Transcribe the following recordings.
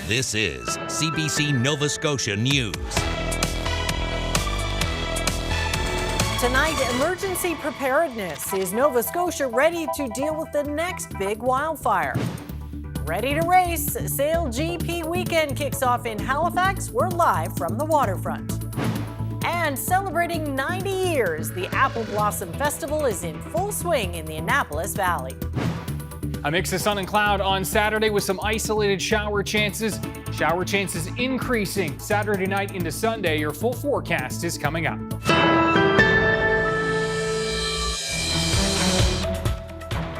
This is CBC Nova Scotia News. Tonight, emergency preparedness. Is Nova Scotia ready to deal with the next big wildfire? Ready to race. SailGP weekend kicks off in Halifax. We're live from the waterfront. And celebrating 90 years, the Apple Blossom Festival is in full swing in the Annapolis Valley. A mix of sun and cloud on Saturday with some isolated shower chances. Shower chances increasing Saturday night into Sunday. Your full forecast is coming up.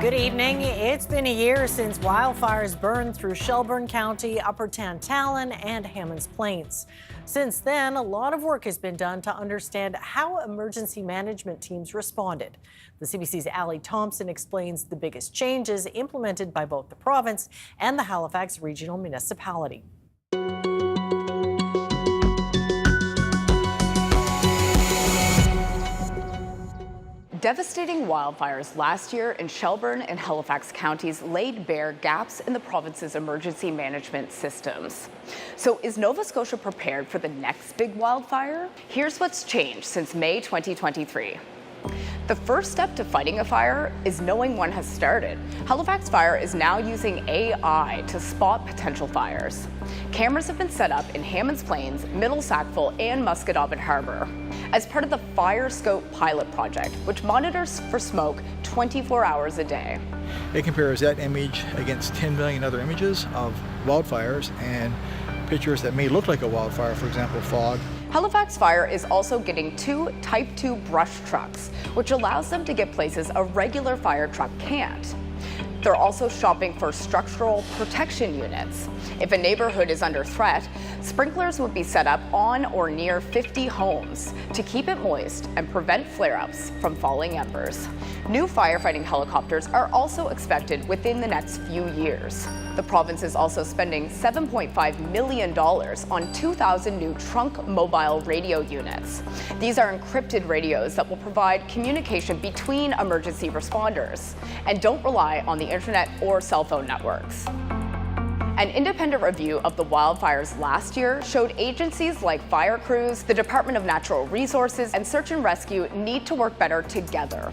Good evening. It's been a year since wildfires burned through Shelburne County, Upper Tantallon, and Hammonds Plains. Since then, a lot of work has been done to understand how emergency management teams responded. The CBC's Ali Thompson explains the biggest changes implemented by both the province and the Halifax Regional Municipality. Devastating wildfires last year in Shelburne and Halifax counties laid bare gaps in the province's emergency management systems. So is Nova Scotia prepared for the next big wildfire? Here's what's changed since May 2023. The first step to fighting a fire is knowing one has started. Halifax Fire is now using AI to spot potential fires. Cameras have been set up in Hammonds Plains, Middle Sackville, and Musquodoboit Harbour as part of the Fire Scope pilot project, which monitors for smoke 24 hours a day. It compares that image against 10 million other images of wildfires and pictures that may look like a wildfire, for example, fog. Halifax Fire is also getting 2 Type 2 brush trucks, which allows them to get places a regular fire truck can't. They're also shopping for structural protection units. If a neighborhood is under threat, sprinklers would be set up on or near 50 homes to keep it moist and prevent flare-ups from falling embers. New firefighting helicopters are also expected within the next few years. The province is also spending $7.5 million on 2,000 new trunk mobile radio units. These are encrypted radios that will provide communication between emergency responders and don't rely on the internet or cell phone networks. An independent review of the wildfires last year showed agencies like fire crews, the Department of Natural Resources, and Search and Rescue need to work better together.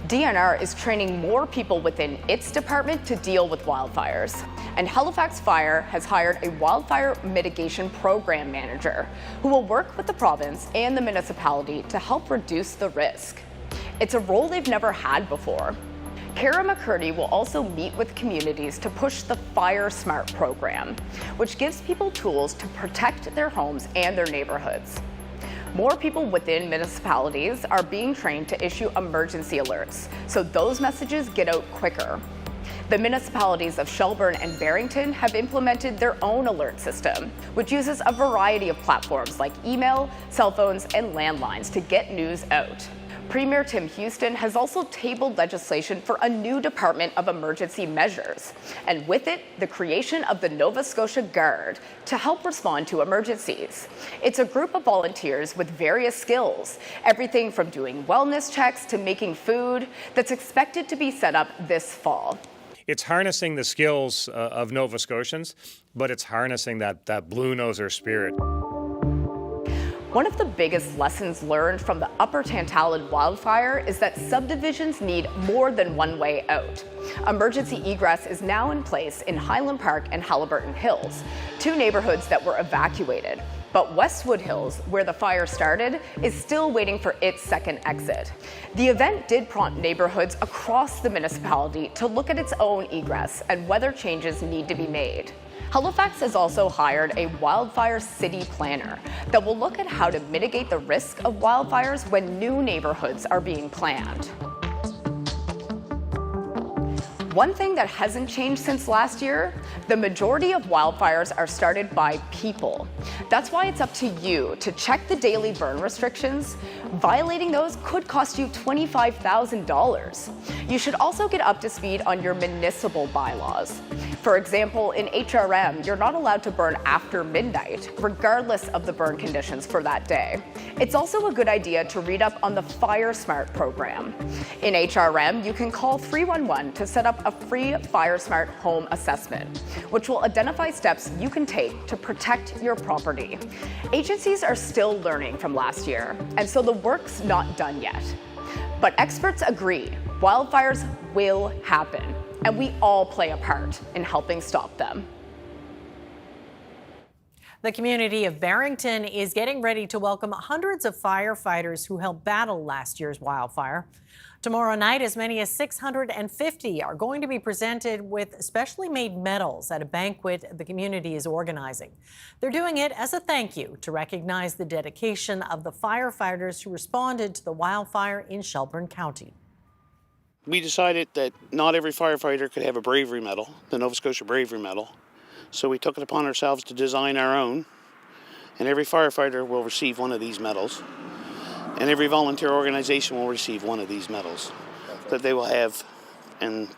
DNR is training more people within its department to deal with wildfires. And Halifax Fire has hired a wildfire mitigation program manager who will work with the province and the municipality to help reduce the risk. It's a role they've never had before. Kara McCurdy will also meet with communities to push the Fire Smart program, which gives people tools to protect their homes and their neighborhoods. More people within municipalities are being trained to issue emergency alerts, so those messages get out quicker. The municipalities of Shelburne and Barrington have implemented their own alert system, which uses a variety of platforms like email, cell phones, and landlines to get news out. Premier Tim Houston has also tabled legislation for a new Department of Emergency Measures, and with it, the creation of the Nova Scotia Guard to help respond to emergencies. It's a group of volunteers with various skills, everything from doing wellness checks to making food, that's expected to be set up this fall. It's harnessing the skills of Nova Scotians, but it's harnessing that blue noser spirit. One of the biggest lessons learned from the Upper Tantallon wildfire is that subdivisions need more than one way out. Emergency egress is now in place in Highland Park and Haliburton Hills, 2 neighborhoods that were evacuated. But Westwood Hills, where the fire started, is still waiting for its second exit. The event did prompt neighborhoods across the municipality to look at its own egress and whether changes need to be made. Halifax has also hired a wildfire city planner that will look at how to mitigate the risk of wildfires when new neighborhoods are being planned. One thing that hasn't changed since last year, the majority of wildfires are started by people. That's why it's up to you to check the daily burn restrictions. Violating those could cost you $25,000. You should also get up to speed on your municipal bylaws. For example, in HRM, you're not allowed to burn after midnight, regardless of the burn conditions for that day. It's also a good idea to read up on the Fire Smart program. In HRM, you can call 311 to set up a free Fire Smart home assessment, which will identify steps you can take to protect your property. Agencies are still learning from last year, and so the work's not done yet. But experts agree wildfires will happen, and we all play a part in helping stop them. The community of Barrington is getting ready to welcome hundreds of firefighters who helped battle last year's wildfire. Tomorrow night, as many as 650 are going to be presented with specially made medals at a banquet the community is organizing. They're doing it as a thank you to recognize the dedication of the firefighters who responded to the wildfire in Shelburne County. We decided that not every firefighter could have a bravery medal, the Nova Scotia Bravery Medal. So we took it upon ourselves to design our own, and every firefighter will receive one of these medals, and every volunteer organization will receive one of these medals that they will have. And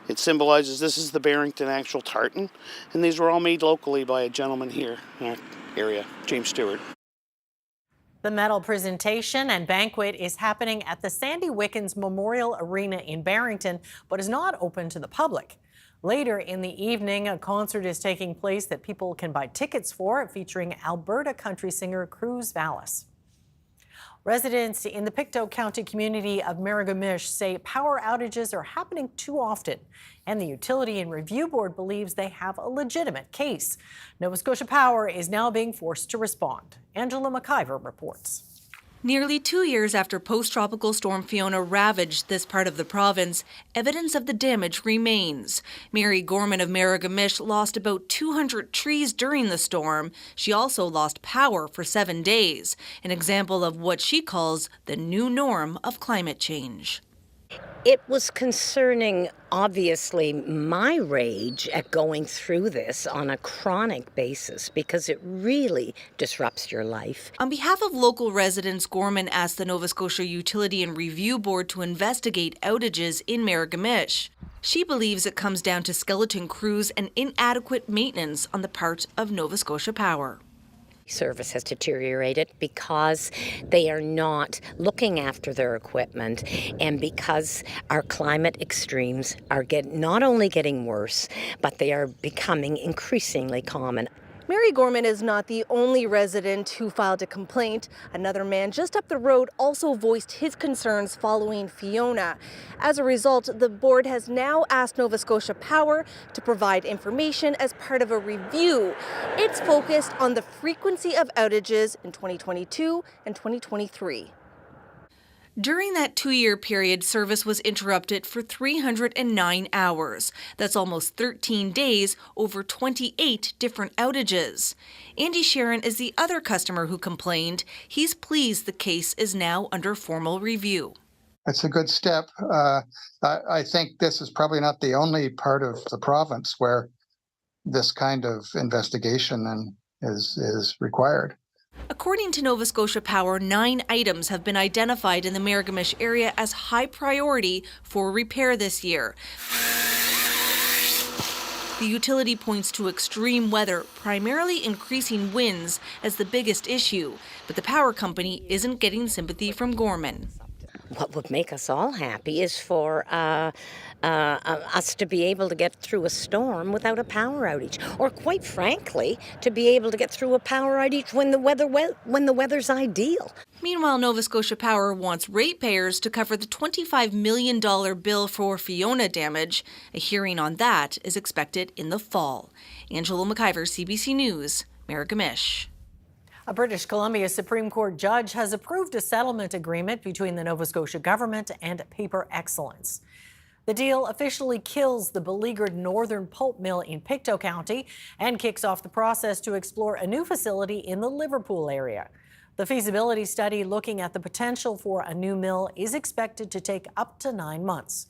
it symbolizes this is the Barrington actual tartan, and these were all made locally by a gentleman here in our area, James Stewart. The medal presentation and banquet is happening at the Sandy Wickens Memorial Arena in Barrington, but is not open to the public. Later in the evening, a concert is taking place that people can buy tickets for, featuring Alberta country singer Cruz Vallis. Residents in the Pictou County community of Miragamish say power outages are happening too often, and the Utility and Review Board believes they have a legitimate case. Nova Scotia Power is now being forced to respond. Angela McIver reports. Nearly 2 years after post-tropical storm Fiona ravaged this part of the province, evidence of the damage remains. Mary Gorman of Miragamish lost about 200 trees during the storm. She also lost power for 7 days, an example of what she calls the new norm of climate change. It was concerning, obviously, my rage at going through this on a chronic basis because it really disrupts your life. On behalf of local residents, Gorman asked the Nova Scotia Utility and Review Board to investigate outages in Miragamish. She believes it comes down to skeleton crews and inadequate maintenance on the part of Nova Scotia Power. Service has deteriorated because they are not looking after their equipment, and because our climate extremes are not only getting worse, but they are becoming increasingly common. Mary Gorman is not the only resident who filed a complaint. Another man just up the road also voiced his concerns following Fiona. As a result, the board has now asked Nova Scotia Power to provide information as part of a review. It's focused on the frequency of outages in 2022 and 2023. During that 2-year period, service was interrupted for 309 hours. That's almost 13 days over 28 different outages. Andy Sharon is the other customer who complained. He's pleased the case is now under formal review. It's a good step. I think this is probably not the only part of the province where this kind of investigation is required. According to Nova Scotia Power, 9 items have been identified in the Miragamish area as high priority for repair this year. The utility points to extreme weather, primarily increasing winds, as the biggest issue, but the power company isn't getting sympathy from Gorman. What would make us all happy is for us to be able to get through a storm without a power outage, or quite frankly, to be able to get through a power outage when the weather's ideal. Meanwhile, Nova Scotia Power wants ratepayers to cover the $25 million bill for Fiona damage. A hearing on that is expected in the fall. Angela McIver, CBC News, Miragamish. A British Columbia Supreme Court judge has approved a settlement agreement between the Nova Scotia government and Paper Excellence. The deal officially kills the beleaguered northern pulp mill in Pictou County and kicks off the process to explore a new facility in the Liverpool area. The feasibility study looking at the potential for a new mill is expected to take up to 9 months.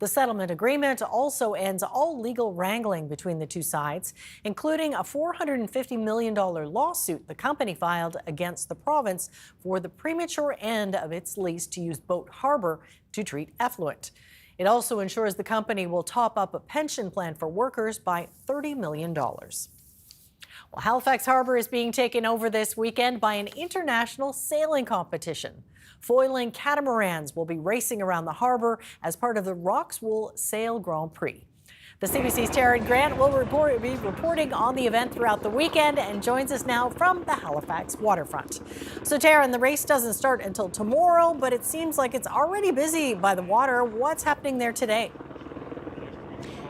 The settlement agreement also ends all legal wrangling between the two sides, including a $450 million lawsuit the company filed against the province for the premature end of its lease to use Boat Harbour to treat effluent. It also ensures the company will top up a pension plan for workers by $30 million. Well, Halifax Harbour is being taken over this weekend by an international sailing competition. Foiling catamarans will be racing around the harbour as part of the Roxwool Sail Grand Prix. The CBC's Taryn Grant will be reporting on the event throughout the weekend and joins us now from the Halifax waterfront. So Taryn, the race doesn't start until tomorrow, but it seems like it's already busy by the water. What's happening there today?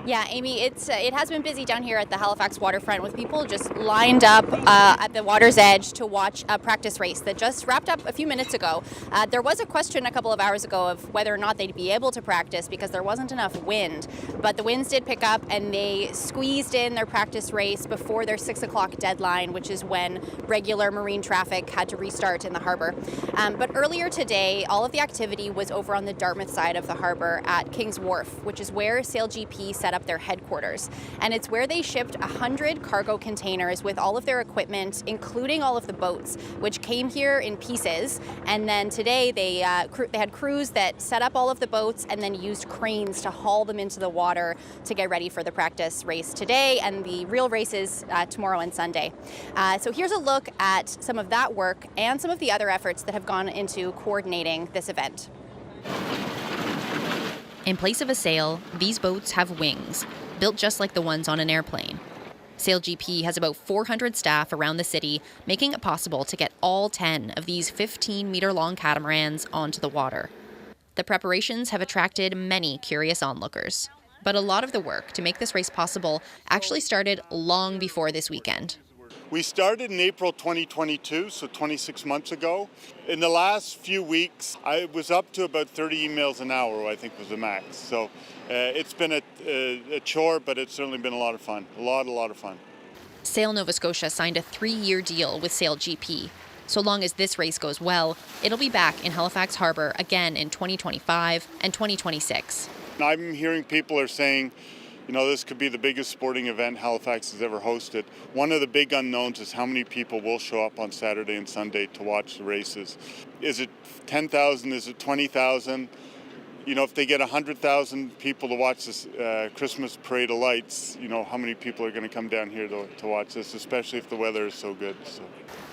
Yeah, Amy, it has been busy down here at the Halifax waterfront with people just lined up at the water's edge to watch a practice race that just wrapped up a few minutes ago. There was a question a couple of hours ago of whether or not they'd be able to practice because there wasn't enough wind, but the winds did pick up and they squeezed in their practice race before their 6 o'clock deadline, which is when regular marine traffic had to restart in the harbour. But earlier today, all of the activity was over on the Dartmouth side of the harbour at King's Wharf, which is where SailGP set up their headquarters. And it's where they shipped 100 cargo containers with all of their equipment, including all of the boats, which came here in pieces. And then today they had crews that set up all of the boats and then used cranes to haul them into the water to get ready for the practice race today and the real races tomorrow and Sunday. So here's a look at some of that work and some of the other efforts that have gone into coordinating this event. In place of a sail, these boats have wings, built just like the ones on an airplane. SailGP has about 400 staff around the city, making it possible to get all 10 of these 15-meter-long catamarans onto the water. The preparations have attracted many curious onlookers. But a lot of the work to make this race possible actually started long before this weekend. We started in April 2022, so 26 months ago. In the last few weeks, I was up to about 30 emails an hour, I think was the max. So it's been a chore, but it's certainly been a lot of fun. A lot of fun. Sail Nova Scotia signed a 3-year deal with SailGP. So long as this race goes well, it'll be back in Halifax Harbour again in 2025 and 2026. I'm hearing people are saying, you know, this could be the biggest sporting event Halifax has ever hosted. One of the big unknowns is how many people will show up on Saturday and Sunday to watch the races. Is it 10,000? Is it 20,000? You know, if they get 100,000 people to watch this Christmas Parade of Lights, you know, how many people are going to come down here to watch this, especially if the weather is so good. So.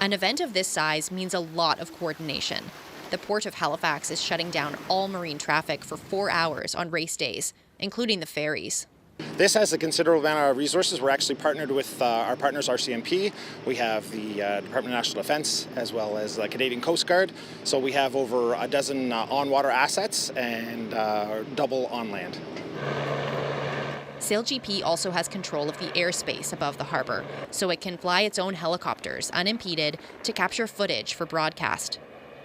An event of this size means a lot of coordination. The Port of Halifax is shutting down all marine traffic for 4 hours on race days, including the ferries. This has a considerable amount of resources. We're actually partnered with our partners RCMP. We have the Department of National Defence as well as the Canadian Coast Guard. So we have over a dozen on-water assets and double on land. SailGP also has control of the airspace above the harbour, so it can fly its own helicopters unimpeded to capture footage for broadcast.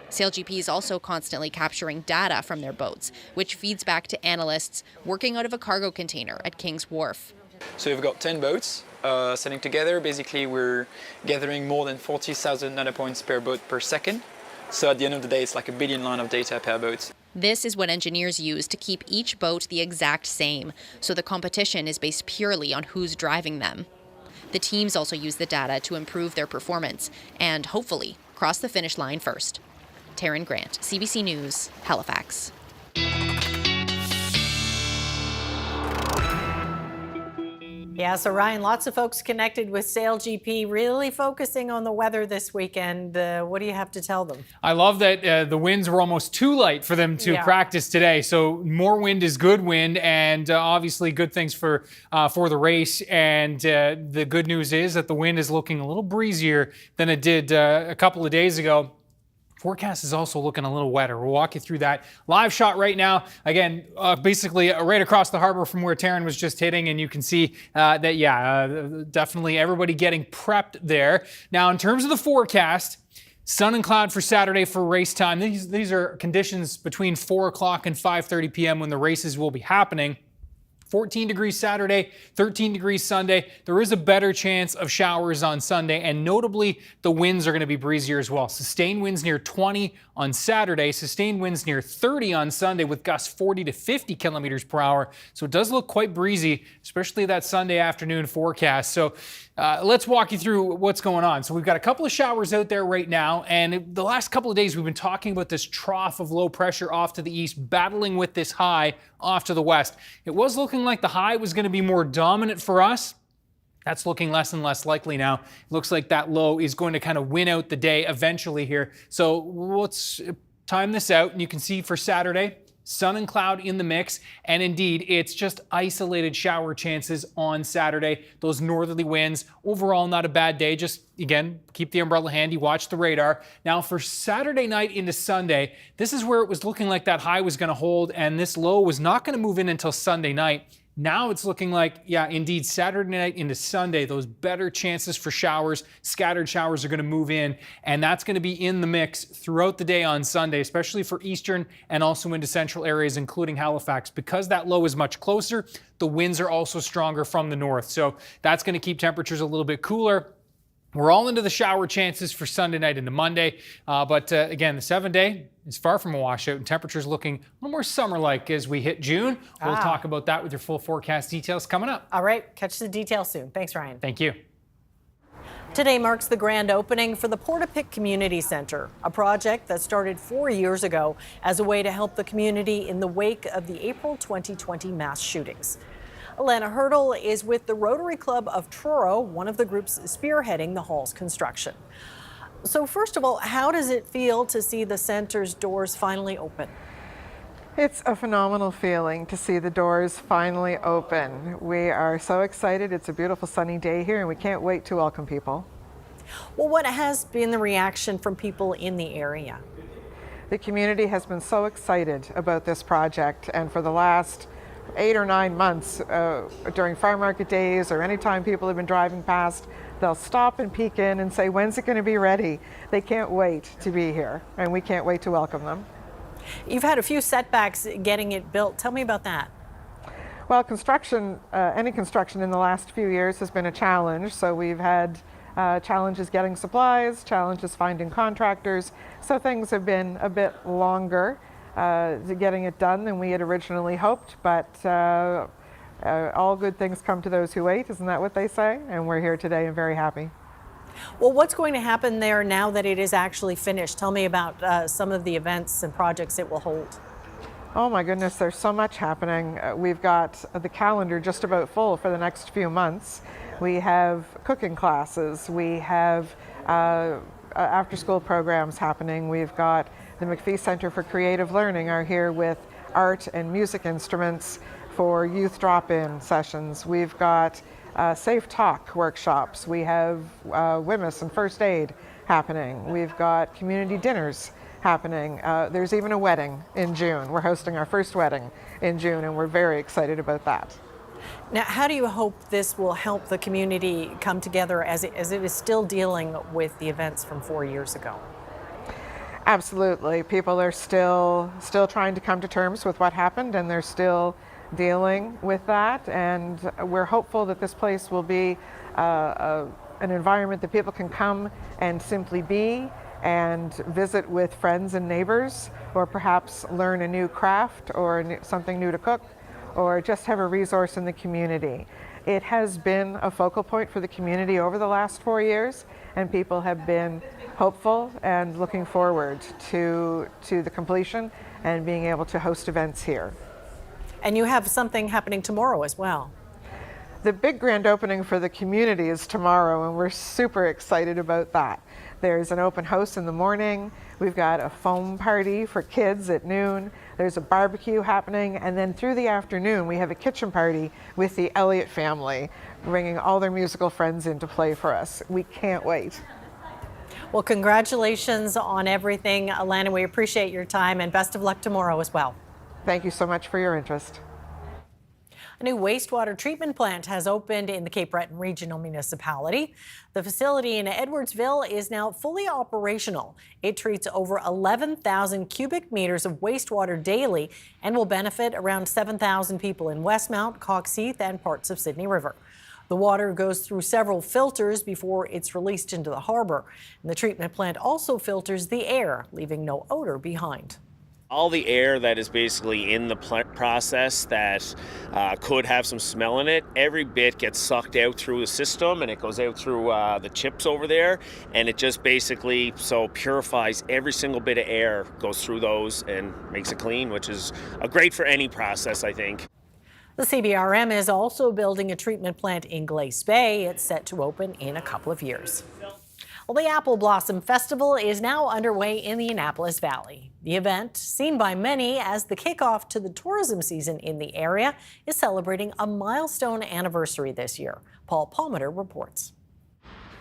SailGP is also constantly capturing data from their boats, which feeds back to analysts working out of a cargo container at King's Wharf. So we've got 10 boats sailing together. Basically, we're gathering more than 40,000 data points per boat per second. So at the end of the day, it's like a billion line of data per boat. This is what engineers use to keep each boat the exact same, so the competition is based purely on who's driving them. The teams also use the data to improve their performance and, hopefully, cross the finish line first. Taryn Grant, CBC News, Halifax. Yeah, so Ryan, lots of folks connected with SailGP, really focusing on the weather this weekend. What do you have to tell them? I love that the winds were almost too light for them to practice today. So more wind is good wind, and obviously good things for the race. And the good news is that the wind is looking a little breezier than it did a couple of days ago. Forecast is also looking a little wetter. We'll walk you through that. Live shot right now. Again, basically right across the harbor from where Taryn was just hitting, and you can see definitely everybody getting prepped there. Now, in terms of the forecast, sun and cloud for Saturday for race time. These are conditions between 4 o'clock and 5:30 p.m. when the races will be happening. 14 degrees Saturday, 13 degrees Sunday. There is a better chance of showers on Sunday, and notably, the winds are going to be breezier as well. Sustained winds near 20 on Saturday, sustained winds near 30 on Sunday with gusts 40 to 50 kilometers per hour. So it does look quite breezy, especially that Sunday afternoon forecast. So let's walk you through what's going on. So we've got a couple of showers out there right now, and the last couple of days we've been talking about this trough of low pressure off to the east, battling with this high off to the west. It was looking like the high was going to be more dominant for us. That's looking less and less likely now. Looks like that low is going to kind of win out the day eventually here. So let's time this out, and you can see for Saturday, sun and cloud in the mix, and indeed it's just isolated shower chances on Saturday. Those northerly winds, overall not a bad day. Just again, keep the umbrella handy, watch the radar. Now for Saturday night into Sunday, this is where it was looking like that high was going to hold, and this low was not going to move in until Sunday night. Now it's looking like, yeah, indeed, Saturday night into Sunday, those better chances for showers, scattered showers are going to move in, and that's going to be in the mix throughout the day on Sunday, especially for eastern and also into central areas, including Halifax. Because that low is much closer, the winds are also stronger from the north, so that's going to keep temperatures a little bit cooler. We're all into the shower chances for Sunday night into Monday, but again, the 7-day is far from a washout, and temperatures looking a little more summer-like as we hit June. We'll talk about that with your full forecast details coming up. All right, catch the details soon. Thanks, Ryan. Thank you. Today marks the grand opening for the Portapique Community Center, a project that started 4 years ago as a way to help the community in the wake of the April 2020 mass shootings. Alana Hurdle is with the Rotary Club of Truro, one of the groups spearheading the hall's construction. So first of all, how does it feel to see the center's doors finally open? It's a phenomenal feeling to see the doors finally open. We are so excited. It's a beautiful sunny day here, and we can't wait to welcome people. Well, what has been the reaction from people in the area? The community has been so excited about this project, and for the last 8 or 9 months during farm market days or anytime people have been driving past, they'll stop and peek in and say, when's it going to be ready? They can't wait to be here, and we can't wait to welcome them. You've had a few setbacks getting it built. Tell me about that. Well, construction, any construction in the last few years has been a challenge. So we've had challenges getting supplies, challenges finding contractors. So things have been a bit longer getting it done than we had originally hoped, but all good things come to those who wait, isn't that what they say? And we're here today and very happy. Well, what's going to happen there now that it is actually finished? Tell me about some of the events and projects it will hold. Oh my goodness, there's so much happening. We've got the calendar just about full for the next few months. We have cooking classes, we have after-school programs happening. We've got the McPhee Center for Creative Learning are here with art and music instruments for youth drop-in sessions. We've got Safe Talk workshops. We have WMIS and first aid happening. We've got community dinners happening. There's even a wedding in June. We're hosting our first wedding in June, and we're very excited about that. Now, how do you hope this will help the community come together as it is still dealing with the events from 4 years ago? Absolutely. People are still trying to come to terms with what happened, and they're still dealing with that. And we're hopeful that this place will be an environment that people can come and simply be and visit with friends and neighbors, or perhaps learn a new craft or something new to cook, or just have a resource in the community. It has been a focal point for the community over the last 4 years, and people have been hopeful and looking forward to the completion and being able to host events here. And you have something happening tomorrow as well. The big grand opening for the community is tomorrow, and we're super excited about that. There's an open house in the morning. We've got a foam party for kids at noon. There's a barbecue happening, and then through the afternoon we have a kitchen party with the Elliott family, bringing all their musical friends in to play for us. We can't wait. Well, congratulations on everything, Alana. We appreciate your time, and best of luck tomorrow as well. Thank you so much for your interest. A new wastewater treatment plant has opened in the Cape Breton Regional Municipality. The facility in Edwardsville is now fully operational. It treats over 11,000 cubic meters of wastewater daily and will benefit around 7,000 people in Westmount, Cox Heath, and parts of Sydney River. The water goes through several filters before it's released into the harbor. And the treatment plant also filters the air, leaving no odor behind. All the air that is basically in the process that could have some smell in it, every bit gets sucked out through the system, and it goes out through the chips over there, and it just basically purifies every single bit of air, goes through those and makes it clean, which is great for any process, I think. The CBRM is also building a treatment plant in Glace Bay. It's set to open in a couple of years. Well, the Apple Blossom Festival is now underway in the Annapolis Valley. The event, seen by many as the kickoff to the tourism season in the area, is celebrating a milestone anniversary this year. Paul Palmeter reports.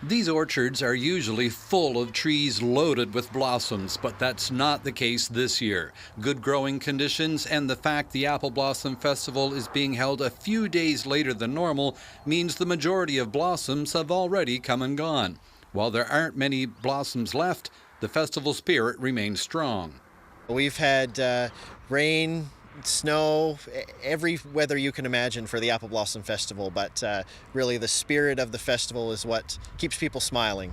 These orchards are usually full of trees loaded with blossoms, but that's not the case this year. Good growing conditions and the fact the Apple Blossom Festival is being held a few days later than normal means the majority of blossoms have already come and gone. While there aren't many blossoms left, the festival spirit remains strong. We've had rain, snow, every weather you can imagine for the Apple Blossom Festival, but really the spirit of the festival is what keeps people smiling.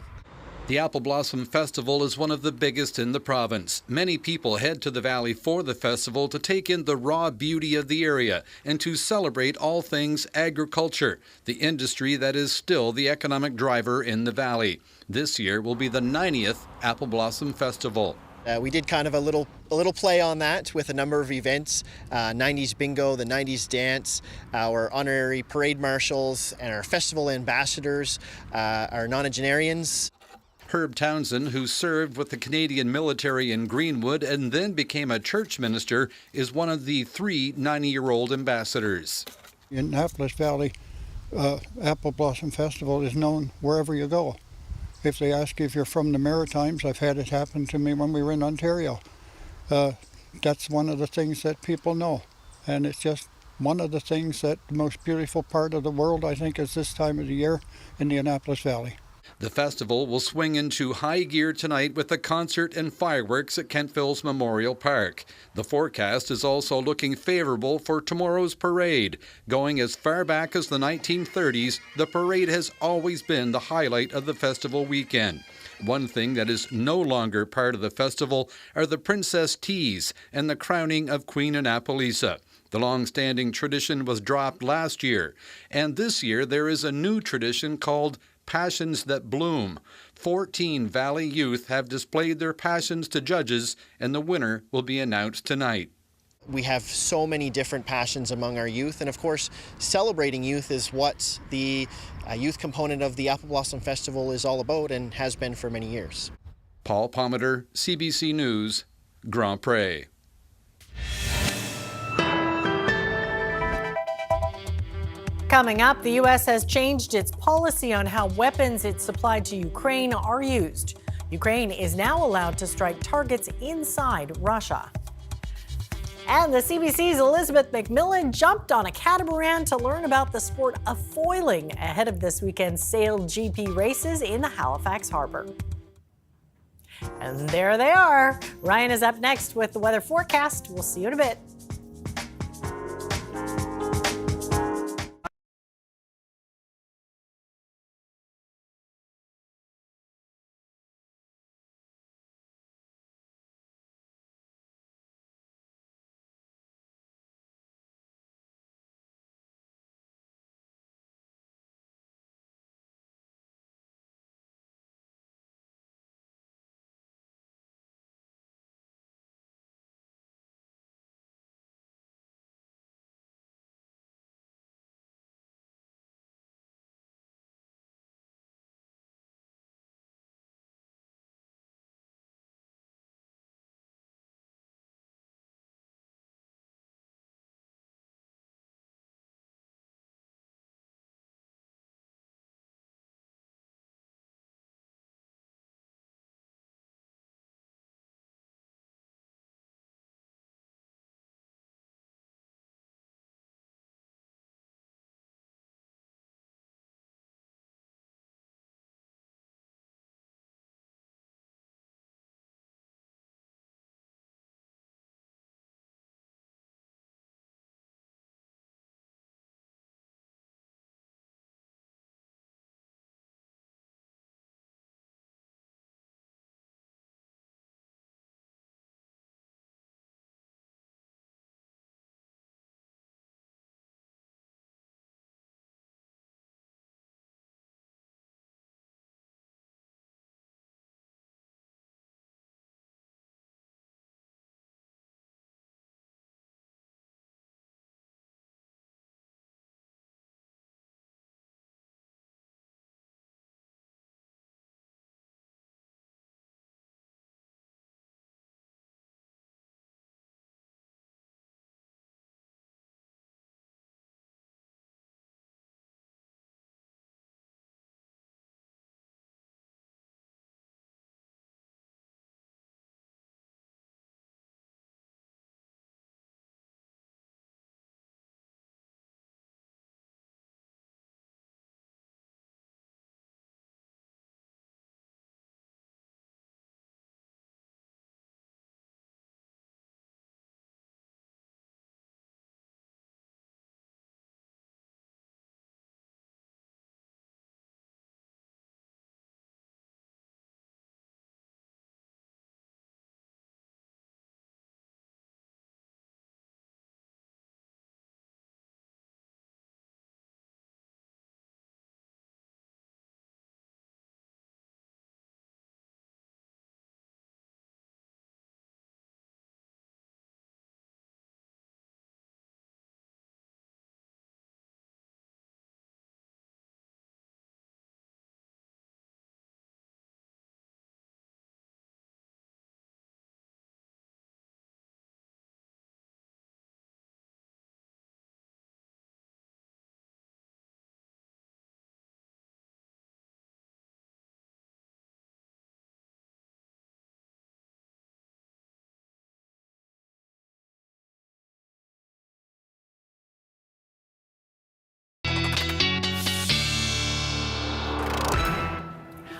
The Apple Blossom Festival is one of the biggest in the province. Many people head to the valley for the festival to take in the raw beauty of the area and to celebrate all things agriculture, the industry that is still the economic driver in the valley. This year will be the 90th Apple Blossom Festival. We did kind of a little play on that with a number of events, 90s bingo, the 90s dance, our honorary parade marshals, and our festival ambassadors, our nonagenarians. Herb Townsend, who served with the Canadian military in Greenwood and then became a church minister, is one of the 3 90-year-old ambassadors. In Annapolis Valley, Apple Blossom Festival is known wherever you go. If they ask you if you're from the Maritimes, I've had it happen to me when we were in Ontario. That's one of the things that people know. And it's just one of the things that the most beautiful part of the world, I think, is this time of the year in the Annapolis Valley. The festival will swing into high gear tonight with a concert and fireworks at Kentville's Memorial Park. The forecast is also looking favorable for tomorrow's parade. Going as far back as the 1930s, the parade has always been the highlight of the festival weekend. One thing that is no longer part of the festival are the Princess Teas and the crowning of Queen Annapolisa. The long-standing tradition was dropped last year, and this year there is a new tradition called Passions That Bloom. 14 Valley youth have displayed their passions to judges, and the winner will be announced tonight. We have so many different passions among our youth, and of course, celebrating youth is what the youth component of the Apple Blossom Festival is all about and has been for many years. Paul Palmeter, CBC News, Grand Prix. Coming up, the U.S. has changed its policy on how weapons it supplied to Ukraine are used. Ukraine is now allowed to strike targets inside Russia. And the CBC's Elizabeth McMillan jumped on a catamaran to learn about the sport of foiling ahead of this weekend's SailGP races in the Halifax harbor. And there they are. Ryan is up next with the weather forecast. We'll see you in a bit.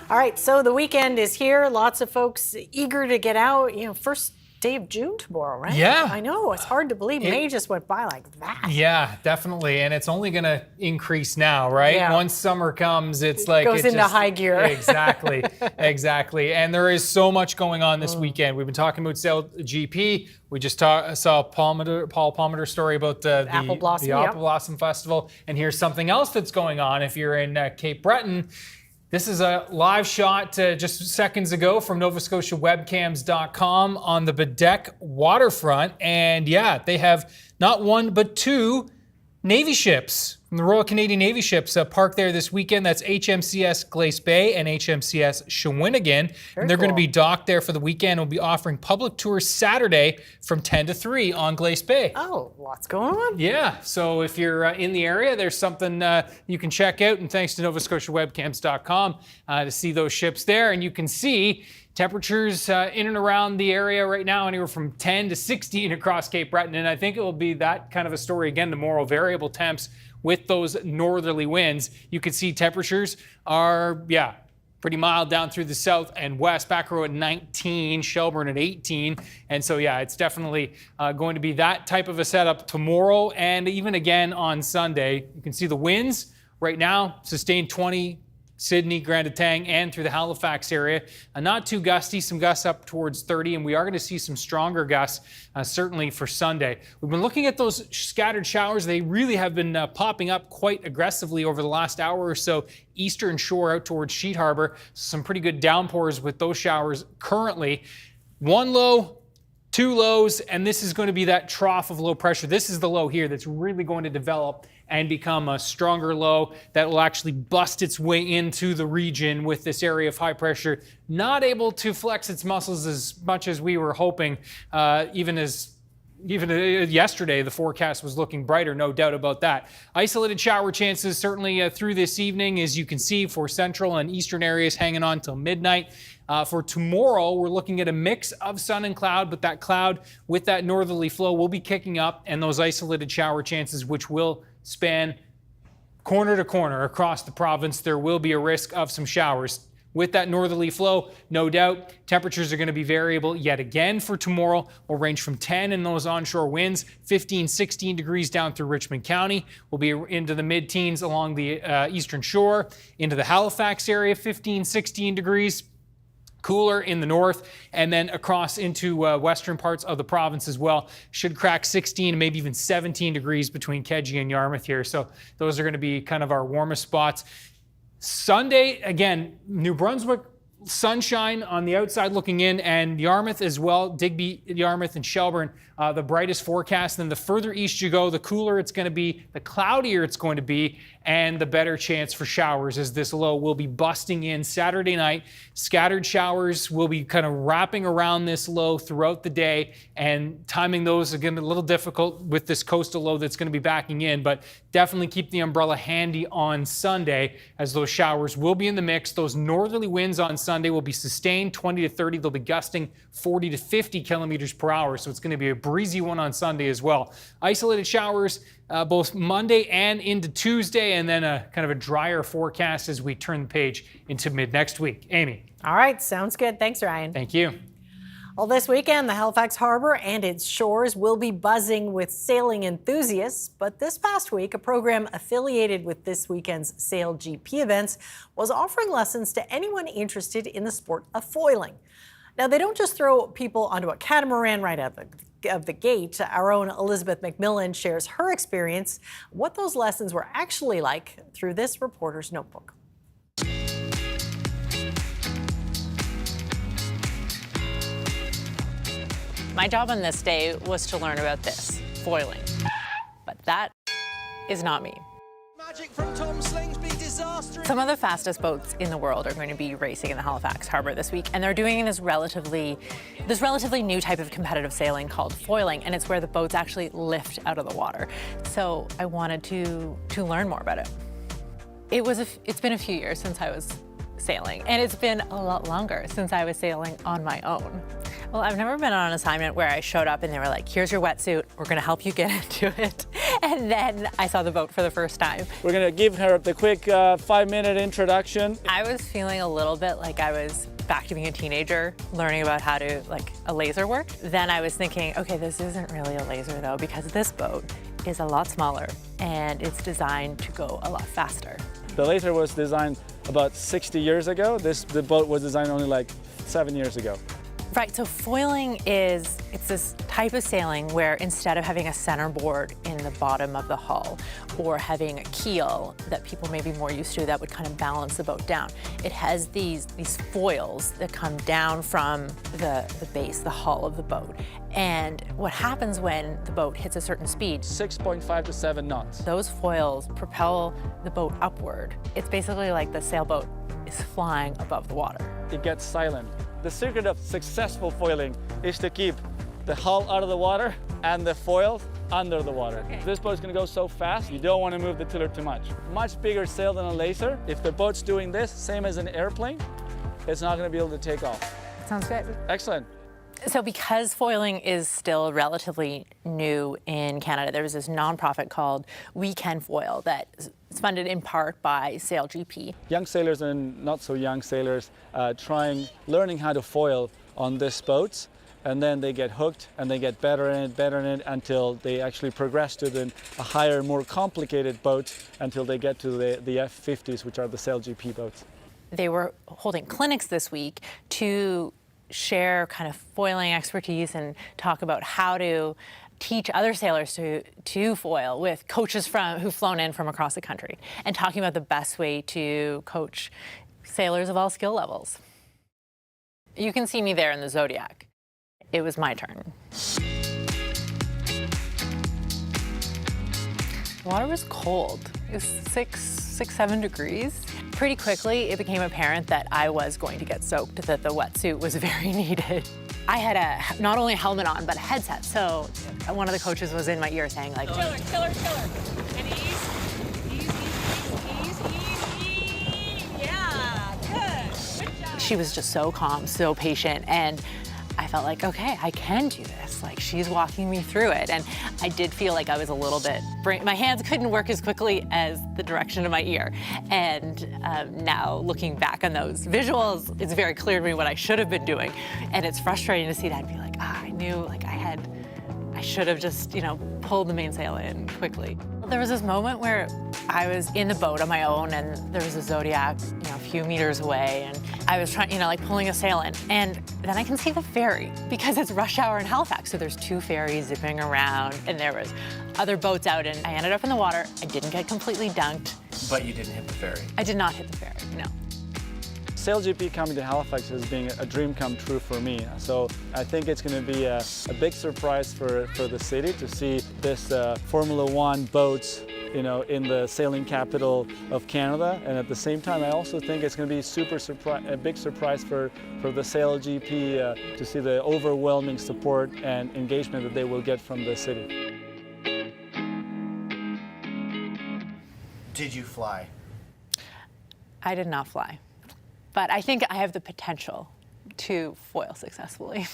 All right, so the weekend is here. Lots of folks eager to get out. First day of June tomorrow, right? Yeah. I know. It's hard to believe May just went by like that. Yeah, definitely. And it's only going to increase now, right? Yeah. Once summer comes, it's like goes into high gear. Exactly. Exactly. And there is so much going on this weekend. We've been talking about SailGP. We just saw Paul Palmer's story about the Apple Blossom, Apple Blossom Festival. And here's something else that's going on if you're in Cape Breton. This is a live shot just seconds ago from NovaScotiaWebcams.com on the Bedeque waterfront. And yeah, they have not one, but two Navy ships from the Royal Canadian Navy ships parked there this weekend. That's HMCS Glace Bay and HMCS Shawinigan. And they're going to be docked there for the weekend. We'll be offering public tours Saturday from 10 to 3 on Glace Bay. Oh, lots going on. Yeah, so if you're in the area, there's something you can check out. And thanks to NovaScotiaWebcams.com to see those ships there. And you can see temperatures in and around the area right now, anywhere from 10 to 16 across Cape Breton. And I think it will be that kind of a story again tomorrow. Variable temps with those northerly winds. You can see temperatures are, pretty mild down through the south and west. Back row at 19, Shelburne at 18. And so, it's definitely going to be that type of a setup tomorrow and even again on Sunday. You can see the winds right now, sustained 20, Sydney, Grand Etang, and through the Halifax area. Not too gusty, some gusts up towards 30, and we are going to see some stronger gusts, certainly for Sunday. We've been looking at those scattered showers. They really have been popping up quite aggressively over the last hour or so. Eastern shore out towards Sheet Harbor. Some pretty good downpours with those showers currently. One low, two lows, and this is going to be that trough of low pressure. This is the low here that's really going to develop and become a stronger low that will actually bust its way into the region with this area of high pressure, not able to flex its muscles as much as we were hoping, even yesterday, the forecast was looking brighter, no doubt about that. Isolated shower chances certainly through this evening, as you can see, for central and eastern areas hanging on till midnight. For tomorrow, we're looking at a mix of sun and cloud, but that cloud with that northerly flow will be kicking up, and those isolated shower chances, which will span corner to corner across the province, there will be a risk of some showers. With that northerly flow, no doubt, temperatures are going to be variable yet again for tomorrow. Will range from 10 in those onshore winds, 15, 16 degrees down through Richmond County. We'll be into the mid-teens along the eastern shore, into the Halifax area, 15, 16 degrees. Cooler in the north, and then across into western parts of the province as well. Should crack 16, maybe even 17 degrees between Kedgie and Yarmouth here. So those are going to be kind of our warmest spots. Sunday, again, New Brunswick, sunshine on the outside looking in, and Yarmouth as well. Digby, Yarmouth, and Shelburne, the brightest forecast. Then the further east you go, the cooler it's going to be, the cloudier it's going to be, and the better chance for showers, as this low will be busting in Saturday night. Scattered showers will be kind of wrapping around this low throughout the day, and timing those, again, a little difficult with this coastal low that's going to be backing in, but definitely keep the umbrella handy on Sunday, as those showers will be in the mix. Those northerly winds on Sunday will be sustained 20 to 30. They'll be gusting 40 to 50 kilometers per hour, so it's going to be a breezy one on Sunday as well. Isolated showers both Monday and into Tuesday, and then a kind of a drier forecast as we turn the page into mid next week. Amy. All right, sounds good. Thanks, Ryan. Thank you. Well, this weekend, the Halifax Harbor and its shores will be buzzing with sailing enthusiasts. But this past week, a program affiliated with this weekend's SailGP events was offering lessons to anyone interested in the sport of foiling. Now, they don't just throw people onto a catamaran right out of the gate. Our own Elizabeth McMillan shares her experience, what those lessons were actually like through this reporter's notebook. My job on this day was to learn about this, foiling. But that is not me. Some of the fastest boats in the world are going to be racing in the Halifax Harbor this week, and they're doing this relatively new type of competitive sailing called foiling, and it's where the boats actually lift out of the water. So I wanted to learn more about it. It's been a few years since I was sailing, and it's been a lot longer since I was sailing on my own. Well, I've never been on an assignment where I showed up and they were like, here's your wetsuit, we're gonna help you get into it. And then I saw the boat for the first time. We're gonna give her the quick 5-minute introduction. I was feeling a little bit like I was back to being a teenager, learning about how to, like, a laser work. Then I was thinking, okay, this isn't really a laser though, because this boat is a lot smaller and it's designed to go a lot faster. The laser was designed about 60 years ago. The boat was designed only like 7 years ago. Right, so foiling it's this type of sailing where instead of having a centerboard in the bottom of the hull or having a keel that people may be more used to that would kind of balance the boat down, it has these foils that come down from the base, the hull of the boat. And what happens when the boat hits a certain speed? 6.5 to 7 knots. Those foils propel the boat upward. It's basically like the sailboat is flying above the water. It gets silent. The secret of successful foiling is to keep the hull out of the water and the foils under the water. Okay. This boat's gonna go so fast, you don't want to move the tiller too much. Much bigger sail than a laser. If the boat's doing this, same as an airplane, it's not gonna be able to take off. Sounds good. Excellent. So because foiling is still relatively new in Canada, there was this nonprofit called We Can Foil that is funded in part by SailGP. Young sailors and not so young sailors learning how to foil on these boats, and then they get hooked and they get better in it until they actually progress to a higher, more complicated boat until they get to the F50s, which are the SailGP boats. They were holding clinics this week to share kind of foiling expertise and talk about how to teach other sailors to foil with coaches who've flown in from across the country, and talking about the best way to coach sailors of all skill levels. You can see me there in the Zodiac. It was my turn. The water was cold. It was 7 degrees. Pretty quickly, it became apparent that I was going to get soaked, that the wetsuit was very needed. I had not only a helmet on, but a headset. So one of the coaches was in my ear saying, like, Tiller, and ease. Yeah, good job. She was just so calm, so patient, and I felt like, okay, I can do this. Like, she's walking me through it. And I did feel like I was a little bit, my hands couldn't work as quickly as the direction of my ear. And now looking back on those visuals, it's very clear to me what I should have been doing. And it's frustrating to see that and be like, I knew, like, I should have just, pulled the mainsail in quickly. There was this moment where I was in the boat on my own, and there was a Zodiac, a few meters away, and I was trying, pulling a sail in. And then I can see the ferry because it's rush hour in Halifax. So there's 2 ferries zipping around, and there was other boats out, and I ended up in the water. I didn't get completely dunked. But you didn't hit the ferry? I did not hit the ferry, no. SailGP coming to Halifax has been a dream come true for me. So I think it's going to be a big surprise for the city to see this Formula One boats, in the sailing capital of Canada. And at the same time, I also think it's going to be a big surprise for the SailGP to see the overwhelming support and engagement that they will get from the city. Did you fly? I did not fly. But I think I have the potential to foil successfully.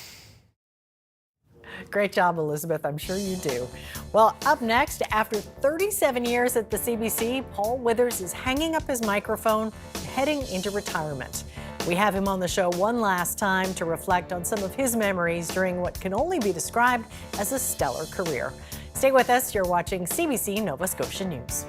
Great job, Elizabeth. I'm sure you do. Well, up next, after 37 years at the CBC, Paul Withers is hanging up his microphone, heading into retirement. We have him on the show one last time to reflect on some of his memories during what can only be described as a stellar career. Stay with us. You're watching CBC Nova Scotia News.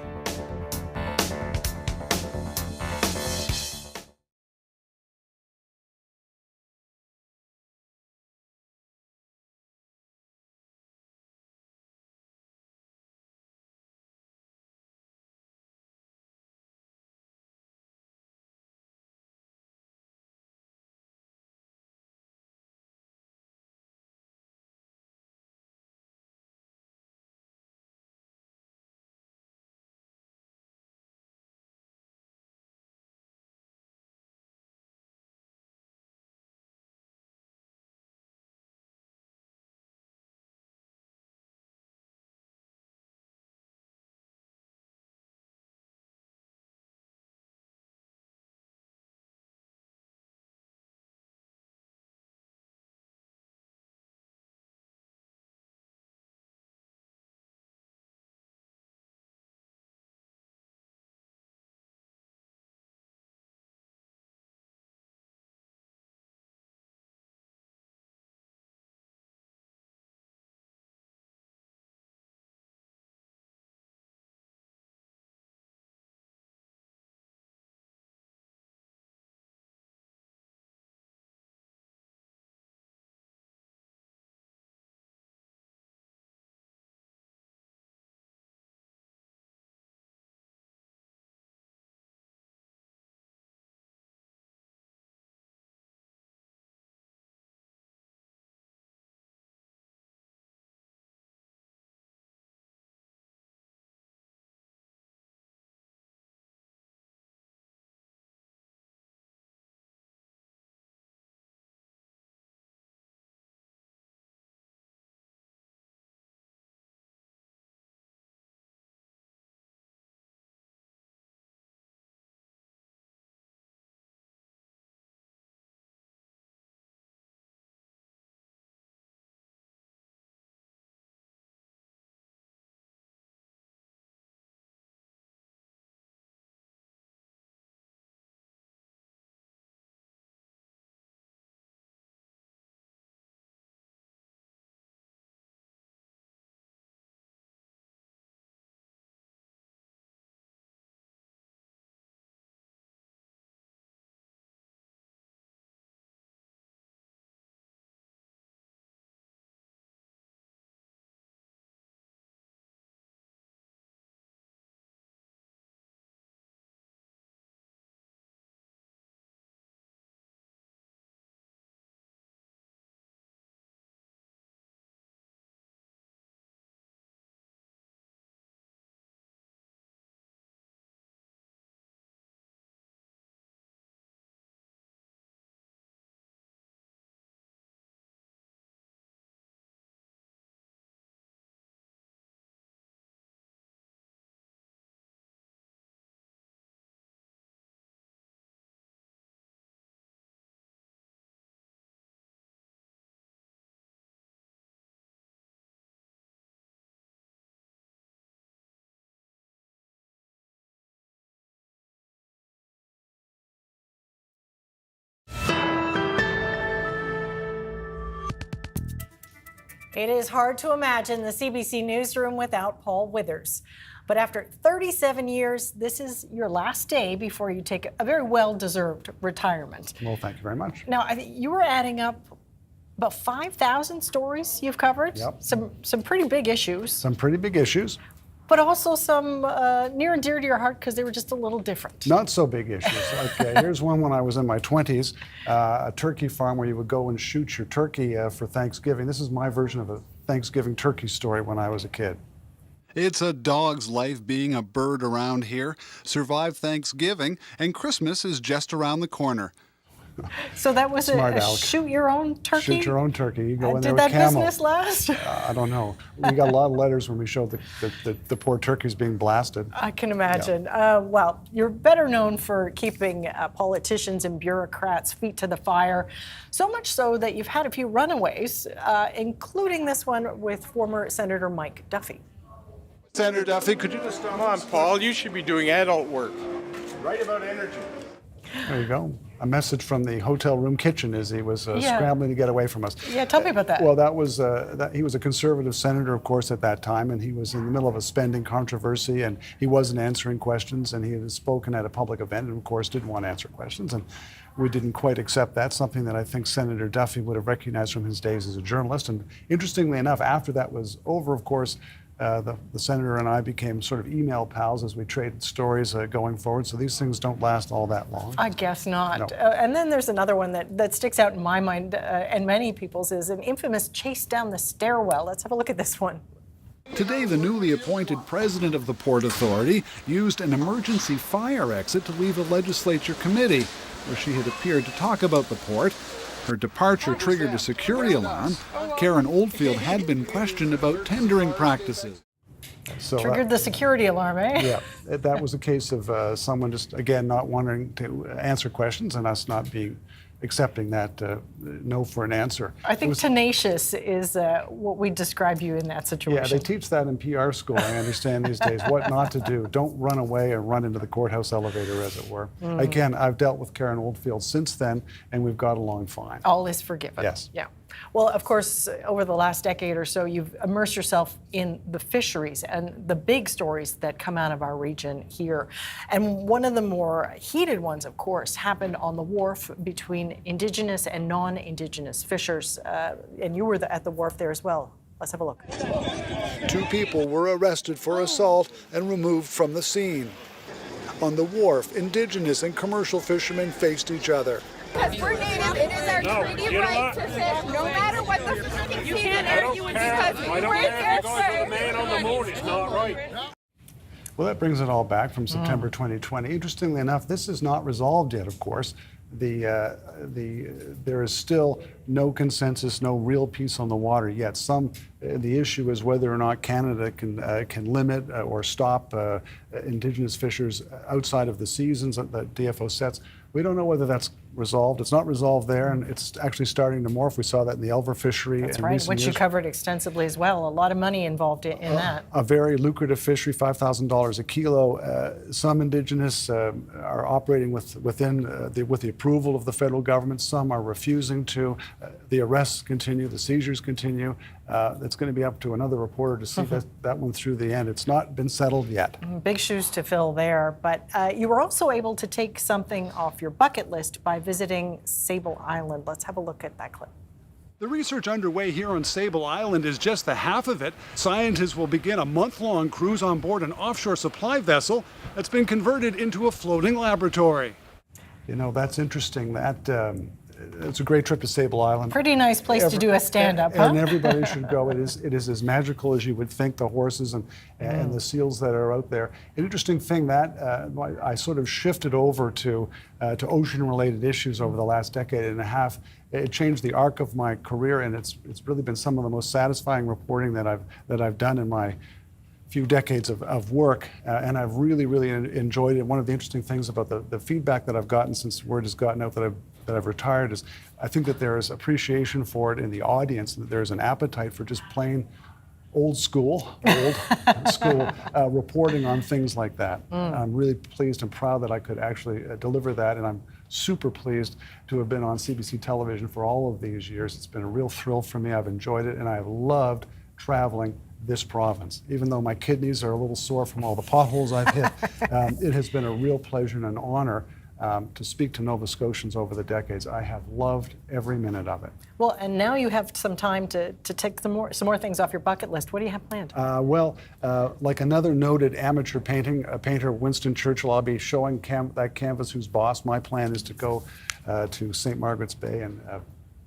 It is hard to imagine the CBC newsroom without Paul Withers. But after 37 years, this is your last day before you take a very well-deserved retirement. Well, thank you very much. Now, I think you were adding up about 5,000 stories you've covered. Yep. Some pretty big issues. Some pretty big issues. But also some near and dear to your heart because they were just a little different. Not so big issues. Okay, here's one when I was in my 20s, a turkey farm where you would go and shoot your turkey for Thanksgiving. This is my version of a Thanksgiving turkey story when I was a kid. It's a dog's life being a bird around here. Survive Thanksgiving, and Christmas is just around the corner. So that was a shoot your own turkey? Shoot your own turkey. You go in there Did with that camo. business last? I don't know. We got a lot of letters when we showed the poor turkeys being blasted. I can imagine. Well, you're better known for keeping politicians and bureaucrats' feet to the fire, so much so that you've had a few runaways, including this one with former Senator Mike Duffy. Senator Duffy, could you just come on, Paul? You should be doing adult work. Write about energy. There you go. A message from the hotel room kitchen as he was scrambling to get away from us. Yeah, tell me about that. Well, that was he was a conservative senator, of course, at that time, and he was in the middle of a spending controversy, and he wasn't answering questions, and he had spoken at a public event, and of course didn't want to answer questions, and we didn't quite accept that. Something that I think Senator Duffy would have recognized from his days as a journalist. And interestingly enough, after that was over, of course, the senator and I became sort of email pals as we traded stories going forward. So these things don't last all that long. I guess not. No. And then there's another one that sticks out in my mind and many people's is an infamous chase down the stairwell. Let's have a look at this one. Today, the newly appointed president of the Port Authority used an emergency fire exit to leave a legislature committee where she had appeared to talk about the port. Her departure triggered a security alarm. Karen Oldfield had been questioned about tendering practices. So Triggered the security alarm, eh? Yeah, that was a case of someone just, again, not wanting to answer questions and us not accepting that no for an answer. I think tenacious is what we describe you in that situation. Yeah, they teach that in PR school, I understand these days, what not to do. Don't run away and run into the courthouse elevator, as it were. Again, I've dealt with Karen Oldfield since then, and we've got along fine. All is forgiven. Yes. Yeah. Well, of course, over the last decade or so, you've immersed yourself in the fisheries and the big stories that come out of our region here. And one of the more heated ones, of course, happened on the wharf between Indigenous and non-Indigenous fishers. And you were at the wharf there as well. Let's have a look. 2 people were arrested for assault and removed from the scene. On the wharf, Indigenous and commercial fishermen faced each other. Because we're native, it is our treaty right to fish, no matter what the fishing season is, because we were here first. Man on the moon, it's not right. Well, that brings it all back from September 2020. Interestingly enough, this is not resolved yet, of course. There is still no consensus, no real peace on the water yet. The issue is whether or not Canada can limit or stop Indigenous fishers outside of the seasons that DFO sets. We don't know whether that's resolved. It's not resolved there, and it's actually starting to morph. We saw that in the Elver fishery. That's right, which you covered extensively as well. A lot of money involved in that. A very lucrative fishery, $5,000 a kilo. Some Indigenous are operating with the approval of the federal government. Some are refusing to. The arrests continue, the seizures continue. It's going to be up to another reporter to see that one through the end. It's not been settled yet. Big shoes to fill there, but you were also able to take something off your bucket list by visiting Sable Island. Let's have a look at that clip. The research underway here on Sable Island is just the half of it. Scientists will begin a month-long cruise on board an offshore supply vessel that's been converted into a floating laboratory. You know, that's interesting. It's a great trip to Sable Island. Pretty nice place to do a stand-up, huh? And everybody should go. It is as magical as you would think, the horses and the seals that are out there. An interesting thing that I sort of shifted over to ocean-related issues over the last decade and a half. It changed the arc of my career, and it's really been some of the most satisfying reporting that I've done in my few decades of work, and I've really enjoyed it. One of the interesting things about the feedback that I've gotten since word has gotten out that I've retired is I think that there is appreciation for it in the audience, that there's an appetite for just plain old school reporting on things like that. I'm really pleased and proud that I could actually deliver that, and I'm super pleased to have been on CBC television for all of these years. It's been a real thrill for me. I've enjoyed it, and I've loved traveling this province. Even though my kidneys are a little sore from all the potholes I've hit, it has been a real pleasure and an honor to speak to Nova Scotians over the decades. I have loved every minute of it. Well, and now you have some time to take some more things off your bucket list. What do you have planned? Like another noted amateur painter, Winston Churchill, I'll be showing that canvas Who's Boss. My plan is to go to St. Margaret's Bay and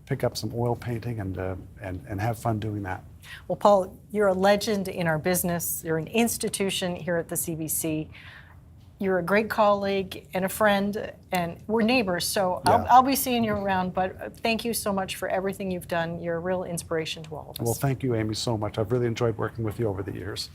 pick up some oil painting and have fun doing that. Well, Paul, you're a legend in our business. You're an institution here at the CBC. You're a great colleague and a friend, and we're neighbors, so Yeah. I'll be seeing you around, but thank you so much for everything you've done. You're a real inspiration to all of us. Well, thank you, Amy, so much. I've really enjoyed working with you over the years.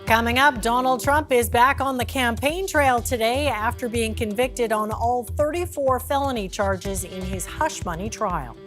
Coming up, Donald Trump is back on the campaign trail today after being convicted on all 34 felony charges in his hush money trial.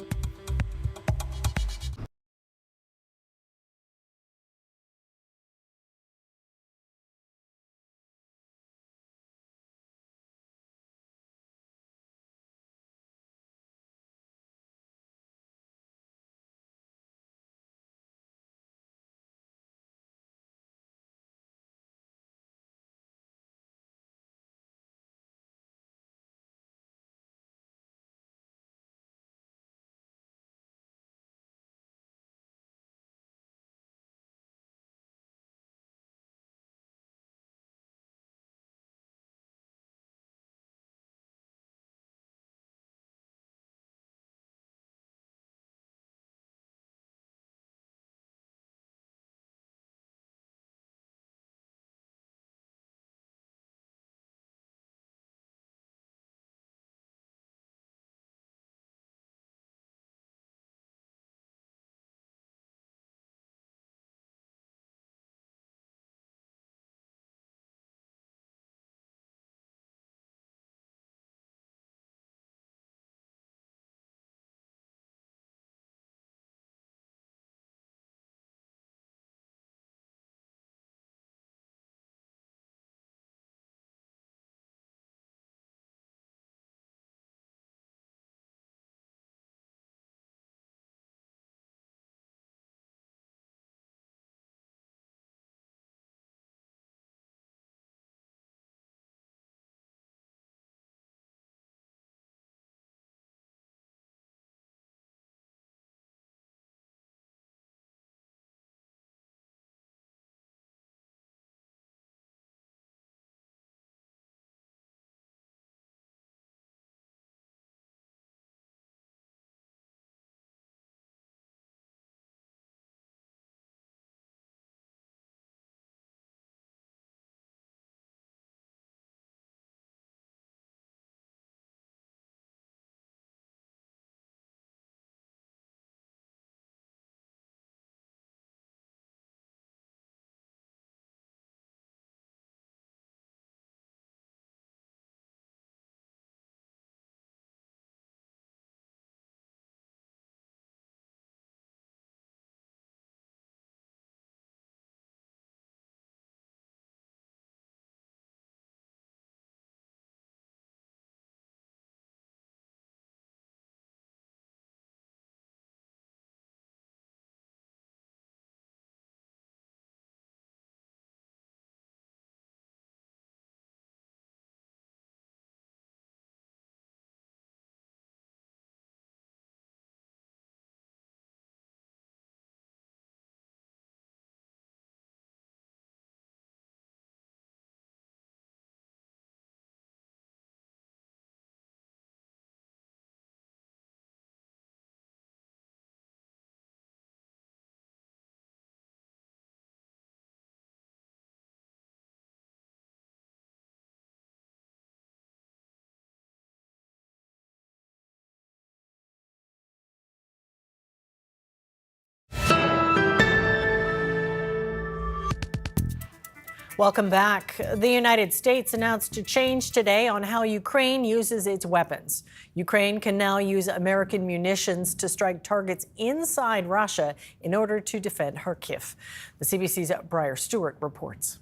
Welcome back. The United States announced a change today on how Ukraine uses its weapons. Ukraine can now use American munitions to strike targets inside Russia in order to defend Kharkiv. The CBC's Briar Stewart reports.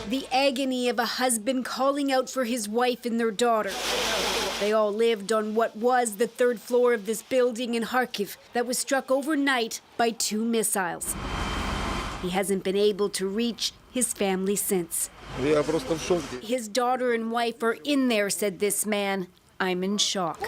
The agony of a husband calling out for his wife and their daughter. They all lived on what was the third floor of this building in Kharkiv that was struck overnight by 2 missiles. He hasn't been able to reach his family since. His daughter and wife are in there, said this man. I'm in shock.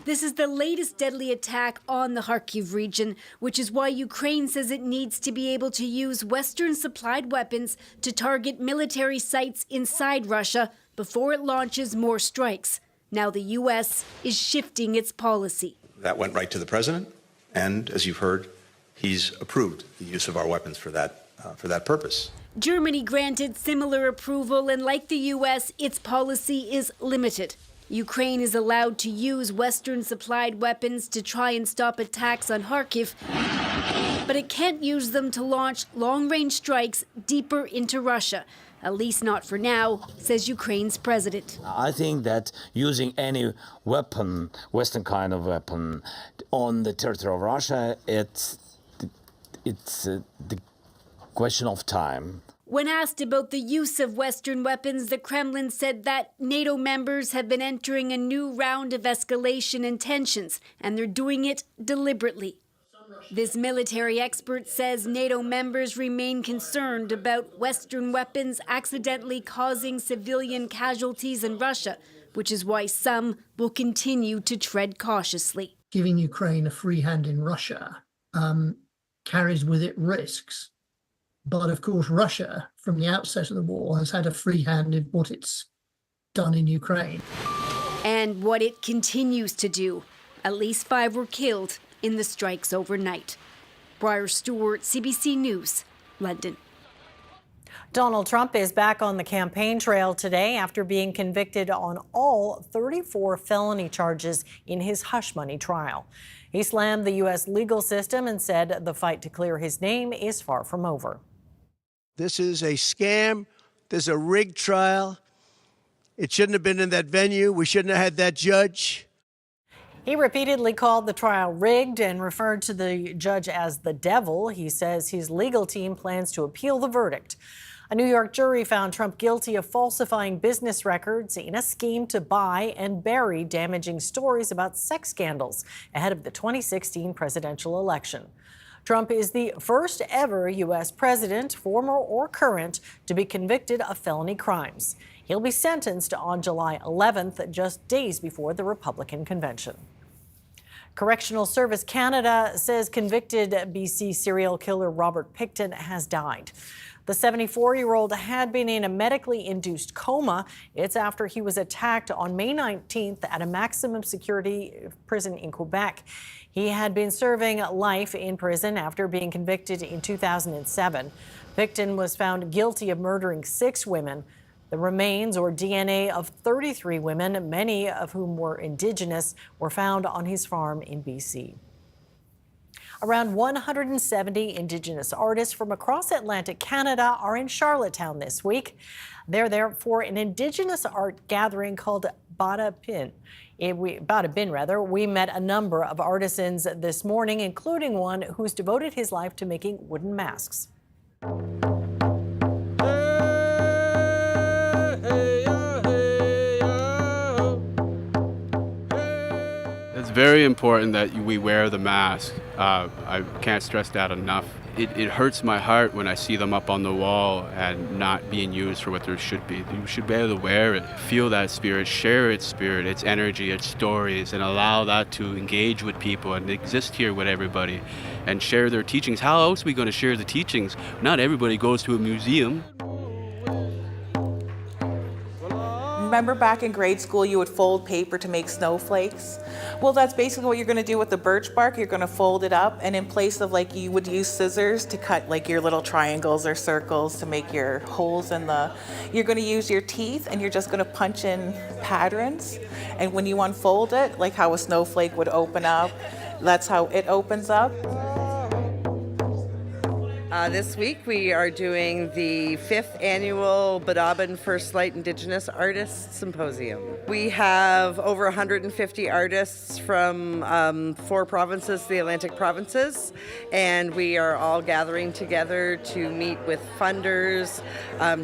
This is the latest deadly attack on the Kharkiv region, which is why Ukraine says it needs to be able to use Western-supplied weapons to target military sites inside Russia before it launches more strikes. Now the U.S. is shifting its policy. That went right to the president, and as you've heard, he's approved the use of our weapons for that purpose. Germany granted similar approval, and like the U.S., its policy is limited. Ukraine is allowed to use Western-supplied weapons to try and stop attacks on Kharkiv, but it can't use them to launch long-range strikes deeper into Russia. At least not for now, says Ukraine's president. I think that using any weapon, Western kind of weapon, on the territory of Russia, it's the question of time. When asked about the use of Western weapons, the Kremlin said that NATO members have been entering a new round of escalation and tensions, and they're doing it deliberately. This military expert says NATO members remain concerned about Western weapons accidentally causing civilian casualties in Russia, which is why some will continue to tread cautiously. Giving Ukraine a free hand in Russia carries with it risks. But of course, Russia, from the outset of the war, has had a free hand in what it's done in Ukraine. And what it continues to do. At least 5 were killed in the strikes overnight. Briar Stewart, CBC News, London. Donald Trump is back on the campaign trail today after being convicted on all 34 felony charges in his hush money trial. He slammed the U.S. legal system and said the fight to clear his name is far from over. This is a scam. There's a rigged trial. It shouldn't have been in that venue. We shouldn't have had that judge. He repeatedly called the trial rigged and referred to the judge as the devil. He says his legal team plans to appeal the verdict. A New York jury found Trump guilty of falsifying business records in a scheme to buy and bury damaging stories about sex scandals ahead of the 2016 presidential election. Trump is the first ever U.S. president, former or current, to be convicted of felony crimes. He'll be sentenced on July 11th, just days before the Republican convention. Correctional Service Canada says convicted BC serial killer Robert Pickton has died. The 74-year-old had been in a medically induced coma. It's after he was attacked on May 19th at a maximum security prison in Quebec. He had been serving life in prison after being convicted in 2007. Pickton was found guilty of murdering 6 women. The remains, or DNA, of 33 women, many of whom were Indigenous, were found on his farm in BC. Around 170 Indigenous artists from across Atlantic Canada are in Charlottetown this week. They're there for an Indigenous art gathering called Bada Bin. We met a number of artisans this morning, including one who's devoted his life to making wooden masks. It's very important that we wear the mask. I can't stress that enough. It hurts my heart when I see them up on the wall and not being used for what they should be. You should be able to wear it, feel that spirit, share its spirit, its energy, its stories, and allow that to engage with people and exist here with everybody and share their teachings. How else are we going to share the teachings? Not everybody goes to a museum. Remember back in grade school you would fold paper to make snowflakes? Well, that's basically what you're going to do with the birch bark. You're going to fold it up, and in place of like you would use scissors to cut like your little triangles or circles to make your holes in the, you're going to use your teeth and you're just going to punch in patterns. And when you unfold it, like how a snowflake would open up, that's how it opens up. This week we are doing the 5th annual Badabin First Light Indigenous Artists Symposium. We have over 150 artists from 4 provinces, the Atlantic provinces, and we are all gathering together to meet with funders,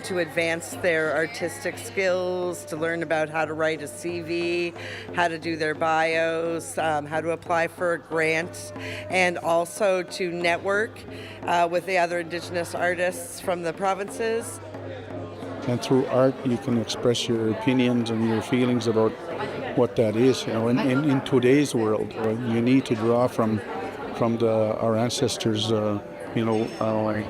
to advance their artistic skills, to learn about how to write a CV, how to do their bios, how to apply for a grant, and also to network with the other Indigenous artists from the provinces. And through art, you can express your opinions and your feelings about what that is. You know, in today's world, you need to draw from our ancestors. Like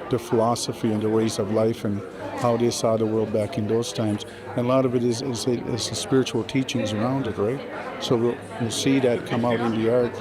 the philosophy and the ways of life and how they saw the world back in those times. And a lot of it is the spiritual teachings around it, right? So we'll see that come out in the art.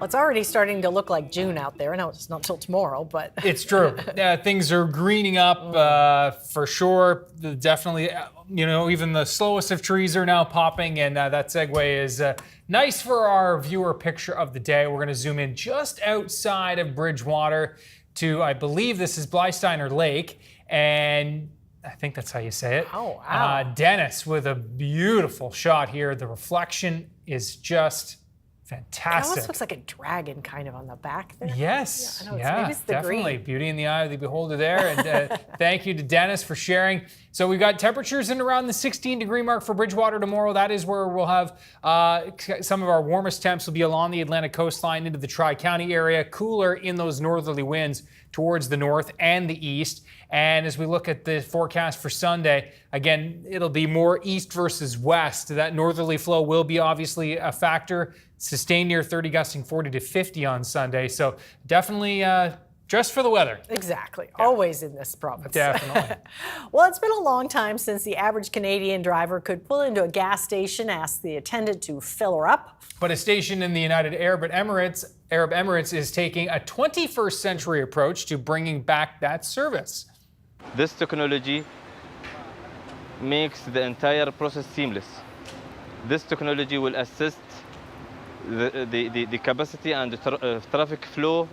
Well, it's already starting to look like June out there. I know it's not till tomorrow, but It's true. Things are greening up for sure. Definitely, even the slowest of trees are now popping, and that segue is nice for our viewer picture of the day. We're going to zoom in just outside of Bridgewater to, I believe this is Blysteiner Lake, and I think that's how you say it. Oh, wow. Dennis with a beautiful shot here. The reflection is just It fantastic. almost looks like a dragon kind of on the back there. Yes, I know, yeah, maybe it's the definitely. green. Beauty in the eye of the beholder there. And thank you to Dennis for sharing. So we've got temperatures in around the 16-degree mark for Bridgewater tomorrow. That is where we'll have some of our warmest temps will be along the Atlantic coastline into the Tri-County area, cooler in those northerly winds towards the north and the east. And as we look at the forecast for Sunday, again, it'll be more east versus west. That northerly flow will be obviously a factor. Sustained near 30, gusting 40 to 50 on Sunday. So definitely dress for the weather. Exactly. Always in this province. Definitely. Well, it's been a long time since the average Canadian driver could pull into a gas station, ask the attendant to fill her up. But a station in the United Arab Emirates is taking a 21st century approach to bringing back that service. This technology makes the entire process seamless. This technology will assist the capacity and the traffic flow.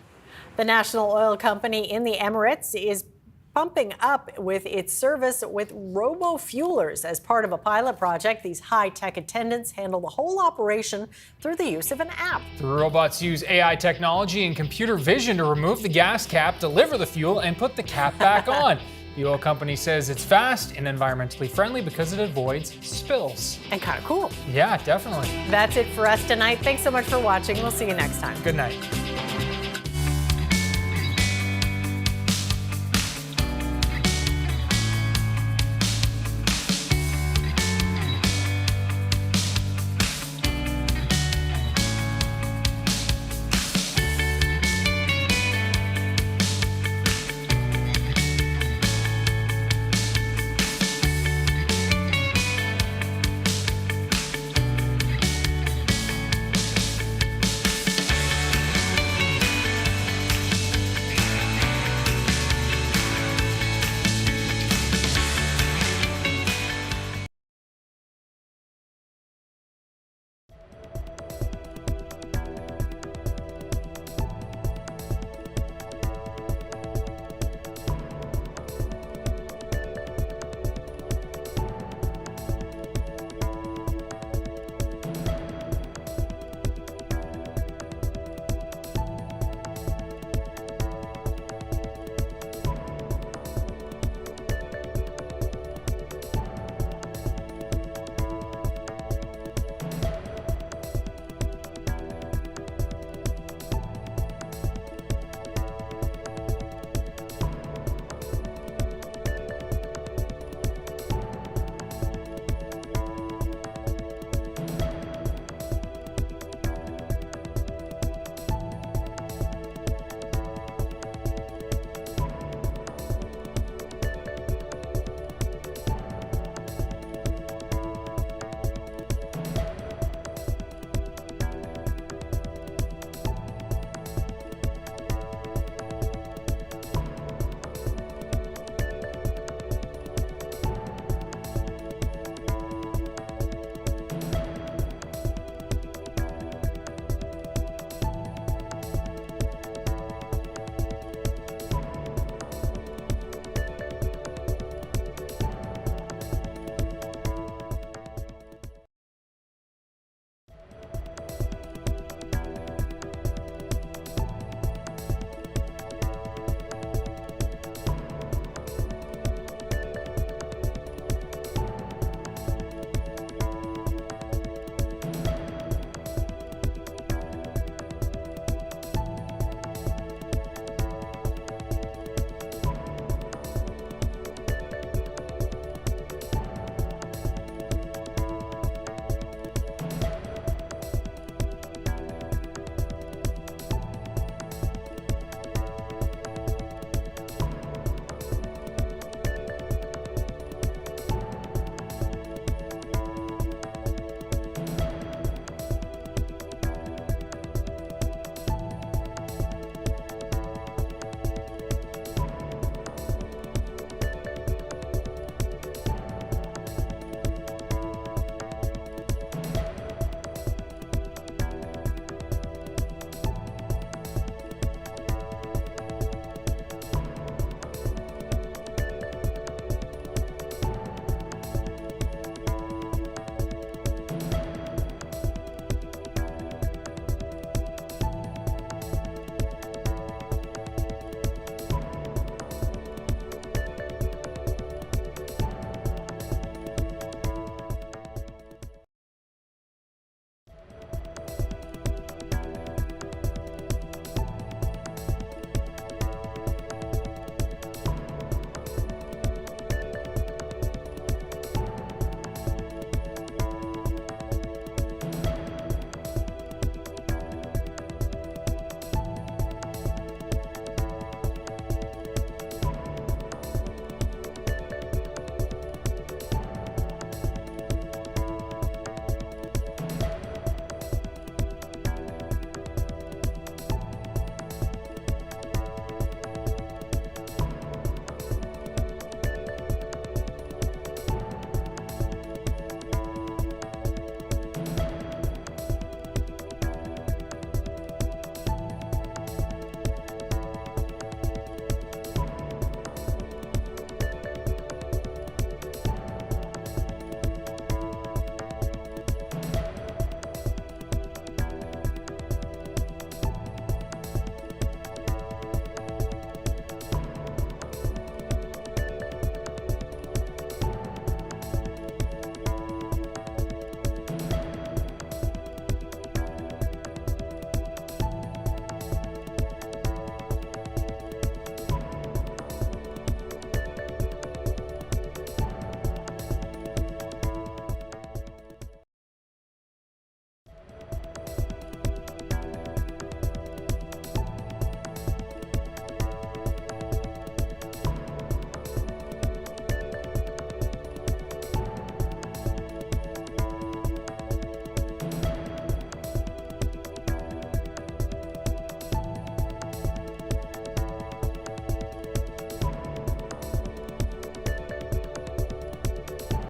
The national oil company in the Emirates is pumping up with its service with robo-fuelers. As part of a pilot project, these high-tech attendants handle the whole operation through the use of an app. The robots use AI technology and computer vision to remove the gas cap, deliver the fuel, and put the cap back on. The oil company says it's fast and environmentally friendly because it avoids spills. And kind of cool. Yeah, definitely. That's it for us tonight. Thanks so much for watching. We'll see you next time. Good night.